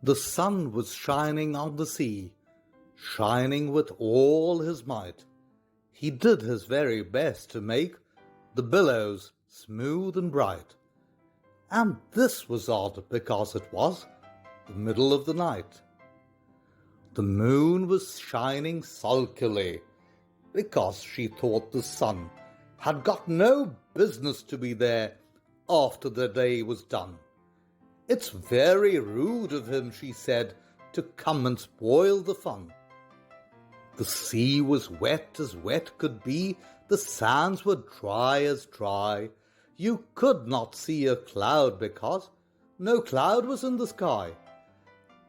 The sun was shining on the sea, shining with all his might. He did his very best to make the billows smooth and bright. And this was odd because it was the middle of the night. The moon was shining sulkily because she thought the sun had got no business to be there after the day was done. "It's very rude of him," she said, "to come and spoil the fun." The sea was wet as wet could be, the sands were dry as dry. You could not see a cloud because no cloud was in the sky.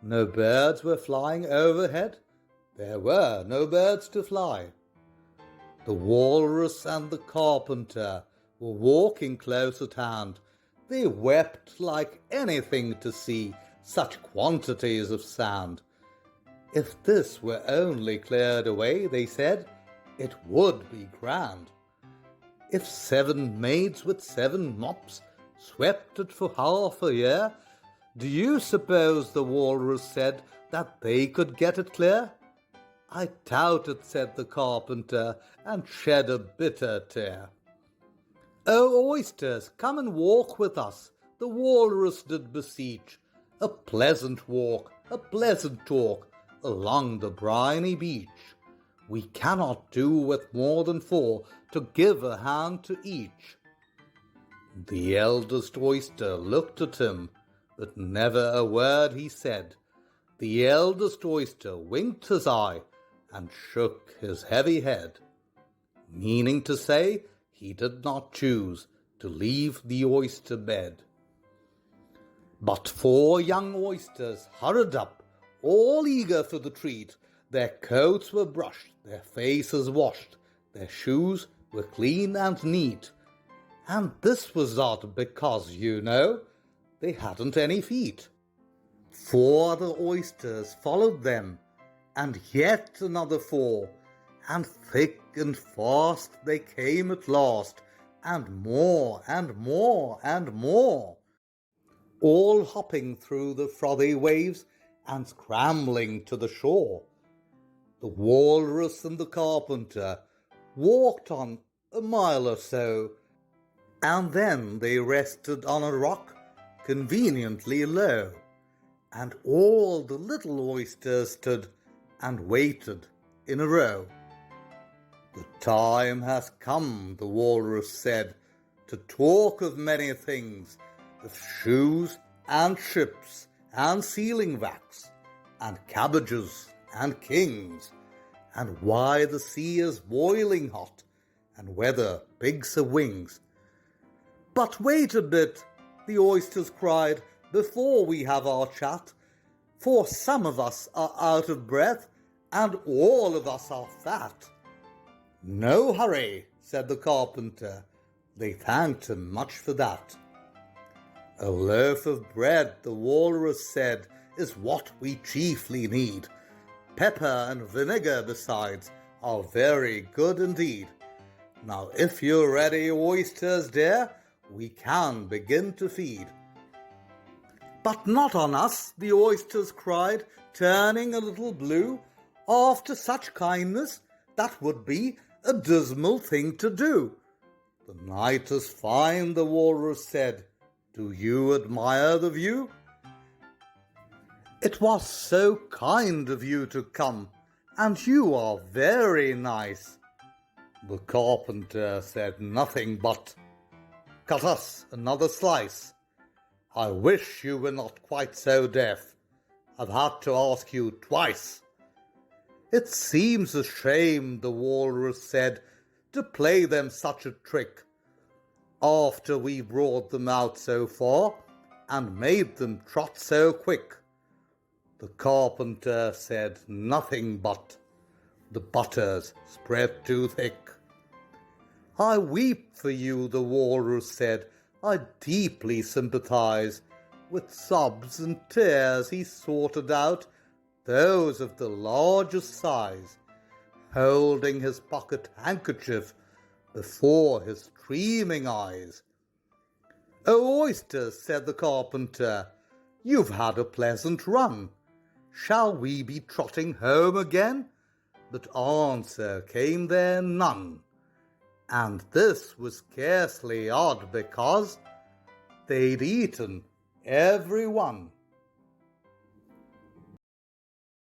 No birds were flying overhead, there were no birds to fly. The Walrus and the Carpenter were walking close at hand. They wept like anything to see such quantities of sand. If this were only cleared away, they said, it would be grand. If 7 maids with 7 mops swept it for half a year, do you suppose, the Walrus said, that they could get it clear? "I doubt it," said the Carpenter, and shed a bitter tear. "Oh, oysters, come and walk with us," the Walrus did beseech. "A pleasant walk, a pleasant talk, along the briny beach. We cannot do with more than 4 to give a hand to each." The eldest oyster looked at him, but never a word he said. The eldest oyster winked his eye and shook his heavy head, meaning to say he did not choose to leave the oyster bed. But 4 young oysters hurried up, all eager for the treat. Their coats were brushed, their faces washed, their shoes were clean and neat. And this was odd because, you know, they hadn't any feet. 4 other oysters followed them, and yet another 4, and thick and fast they came at last, and more and more and more, all hopping through the frothy waves and scrambling to the shore. The Walrus and the Carpenter walked on a mile or so, and then they rested on a rock conveniently low, and all the little oysters stood and waited in a row. "The time has come," the Walrus said, "to talk of many things, of shoes and ships and sealing wax and cabbages and kings, and why the sea is boiling hot and whether pigs have wings." "But wait a bit," the oysters cried, "before we have our chat, for some of us are out of breath and all of us are fat." "No hurry," said the Carpenter. They thanked him much for that. "A loaf of bread," the Walrus said, "is what we chiefly need. Pepper and vinegar besides are very good indeed. Now if you're ready, oysters dear, we can begin to feed." "But not on us," the oysters cried, turning a little blue. "After such kindness, that would be a dismal thing to do." "The night is fine," the Walrus said. "Do you admire the view?" "It was so kind of you to come, and you are very nice." The Carpenter said nothing but, "Cut us another slice. I wish you were not quite so deaf. I've had to ask you twice." "It seems a shame," the Walrus said, "to play them such a trick, after we brought them out so far and made them trot so quick." The Carpenter said nothing but, "The butter's spread too thick." "I weep for you," the Walrus said. "I deeply sympathize." With sobs and tears he sorted out those of the largest size, holding his pocket handkerchief before his streaming eyes. "Oh, oysters," said the Carpenter, you've had a pleasant run. Shall we be trotting home again? But answer came there none. And this was scarcely odd, because they'd eaten every one.